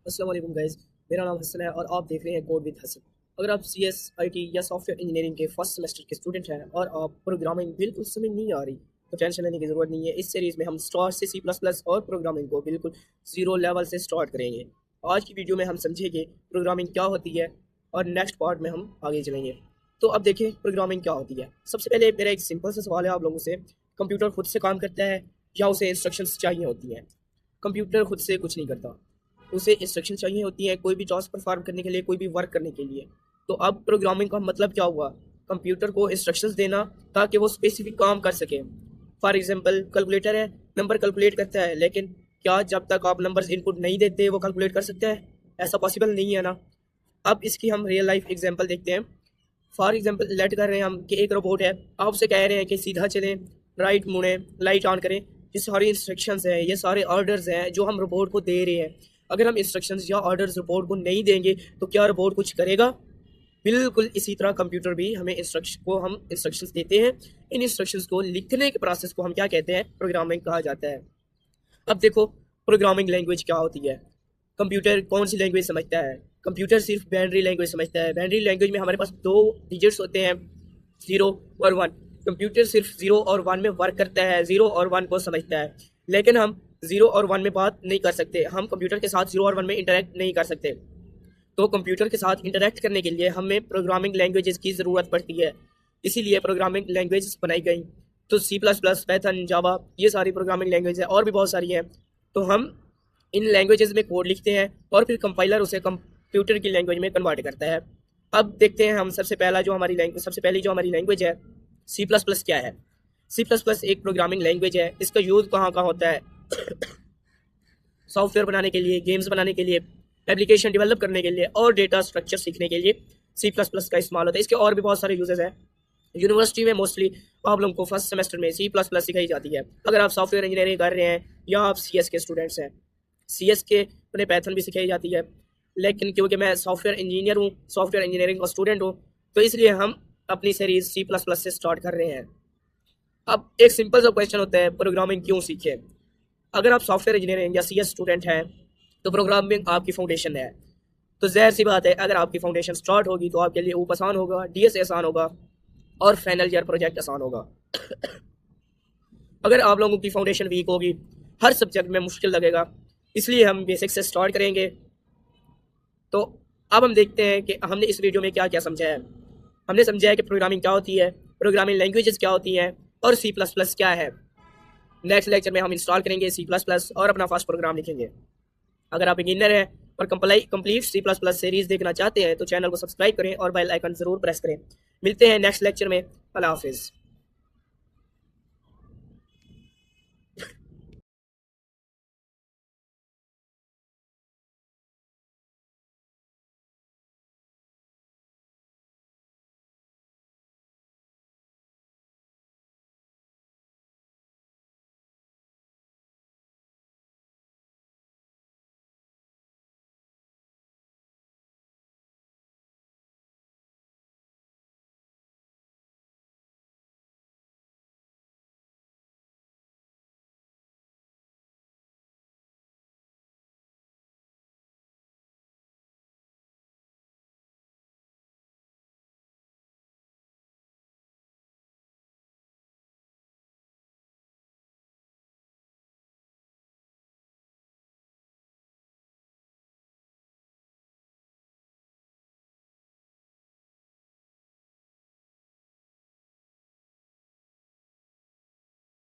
अस्सलाम वालेकुम गाइस, मेरा नाम हसन है और आप देख रहे हैं कोड विद हसन। अगर आप CS IT या सॉफ्टवेयर इंजीनियरिंग के फर्स्ट सेमेस्टर के स्टूडेंट हैं और आप प्रोग्रामिंग बिल्कुल समझ नहीं आ रही तो टेंशन लेने की ज़रूरत नहीं है। इस सीरीज़ में हम स्टार्ट से C++ और प्रोग्रामिंग को बिल्कुल ज़ीरो लेवल से स्टार्ट करेंगे। आज की वीडियो में हम समझेंगे प्रोग्रामिंग क्या होती है और नेक्स्ट पार्ट में हम आगे चलेंगे। तो अब देखें प्रोग्रामिंग क्या होती है। सबसे पहले मेरा एक सिंपल सा सवाल है आप लोगों से, कंप्यूटर खुद से काम करता है या उसे इंस्ट्रक्शंस चाहिए होती हैं? कंप्यूटर खुद से कुछ नहीं करता, उसे इंस्ट्रक्शन चाहिए होती है कोई भी टास्क परफॉर्म करने के लिए, कोई भी वर्क करने के लिए। तो अब प्रोग्रामिंग का मतलब क्या हुआ? कंप्यूटर को इंस्ट्रक्शंस देना ताकि वो स्पेसिफिक काम कर सके। फॉर एग्जांपल कैलकुलेटर है, नंबर कैलकुलेट करता है, लेकिन क्या जब तक आप नंबर्स इनपुट नहीं देते वो कैलकुलेट कर सकता है? ऐसा पॉसिबल नहीं है ना। अब इसकी हम रियल लाइफ एग्जांपल देखते हैं। फॉर एग्जांपल लेट कर रहे हैं हम कि एक रोबोट है, आप उसे कह रहे हैं कि सीधा चलें, राइट मुड़ें, लाइट ऑन करें। ये सारी इंस्ट्रक्शंस हैं, ये सारे ऑर्डर्स हैं जो हम रोबोट को दे रहे हैं। अगर हम इंस्ट्रक्शंस या ऑर्डर्स रोबोट को नहीं देंगे तो क्या रोबोट कुछ करेगा? बिल्कुल इसी तरह कंप्यूटर भी हम इंस्ट्रक्शंस देते हैं। इन इंस्ट्रक्शंस को लिखने के प्रोसेस को हम क्या कहते हैं? प्रोग्रामिंग कहा जाता है। अब देखो प्रोग्रामिंग लैंग्वेज क्या होती है। कंप्यूटर कौन सी लैंग्वेज समझता है? कंप्यूटर सिर्फ बाइनरी लैंग्वेज समझता है। बाइनरी लैंग्वेज में हमारे पास दो डिजिट्स होते हैं, 0 और 1। कंप्यूटर सिर्फ 0 और 1 में वर्क करता है, 0 और 1 को समझता है। लेकिन हम 0 और 1 में बात नहीं कर सकते, हम कंप्यूटर के साथ 0 और 1 में इंटरेक्ट नहीं कर सकते। तो कंप्यूटर के साथ इंटरेक्ट करने के लिए हमें प्रोग्रामिंग लैंग्वेजेस की ज़रूरत पड़ती है, इसीलिए प्रोग्रामिंग लैंग्वेजेस बनाई गई। तो C++, पाइथन, जावा, ये सारी प्रोग्रामिंग लैंग्वेज है और भी बहुत सारी हैं। तो हम इन लैंग्वेजेस में कोड लिखते हैं और फिर कंपाइलर उसे कंप्यूटर की लैंग्वेज में कन्वर्ट करता है। अब देखते हैं हम सबसे पहली जो हमारी लैंग्वेज है C++ क्या है। C++ एक प्रोग्रामिंग लैंग्वेज है। इसका यूज़ कहाँ कहाँ होता है? सॉफ्टवेयर बनाने के लिए, गेम्स बनाने के लिए, एप्लीकेशन डेवलप करने के लिए और डेटा स्ट्रक्चर सीखने के लिए C++ का इस्तेमाल होता है। इसके और भी बहुत सारे यूजेस हैं। यूनिवर्सिटी में मोस्टली आप लोगों को फर्स्ट सेमेस्टर में C++ सिखाई जाती है। अगर आप सॉफ्टवेयर इंजीनियरिंग कर रहे हैं या आप CS के स्टूडेंट्स हैं, CS के उन्हें पैथन भी सिखाई जाती है। लेकिन क्योंकि मैं सॉफ्टवेयर इंजीनियर हूँ, सॉफ्टवेयर इंजीनियरिंग का स्टूडेंट हूँ, तो इसलिए हम अपनी सीरीज C++ से स्टार्ट कर रहे हैं। अब एक सिंपल सा क्वेश्चन होता है, प्रोग्रामिंग क्यों सीखें? अगर आप सॉफ्टवेयर इंजीनियरिंग या CS स्टूडेंट हैं तो प्रोग्रामिंग आपकी फाउंडेशन है। तो ज़ाहिर सी बात है, अगर आपकी फाउंडेशन स्टार्ट होगी तो आपके लिए ऊप आसान होगा, DSA आसान होगा और फाइनल ईयर प्रोजेक्ट आसान होगा। अगर आप लोगों की फाउंडेशन वीक होगी, हर सब्जेक्ट में मुश्किल लगेगा। इसलिए हम बेसिक से स्टार्ट करेंगे। तो अब हम देखते हैं कि हमने इस वीडियो में क्या क्या समझा है। हमने समझा है कि प्रोग्रामिंग क्या होती है, प्रोग्रामिंग लैंग्वेजेस क्या होती हैं और C++ क्या है। नेक्स्ट लेक्चर में हम इंस्टॉल करेंगे C++ और अपना फर्स्ट प्रोग्राम लिखेंगे। अगर आप बिगिनर हैं और कंप्लीट C++ सीरीज देखना चाहते हैं तो चैनल को सब्सक्राइब करें और बेल आइकन ज़रूर प्रेस करें। मिलते हैं नेक्स्ट लेक्चर में। अल्लाह हाफिज़।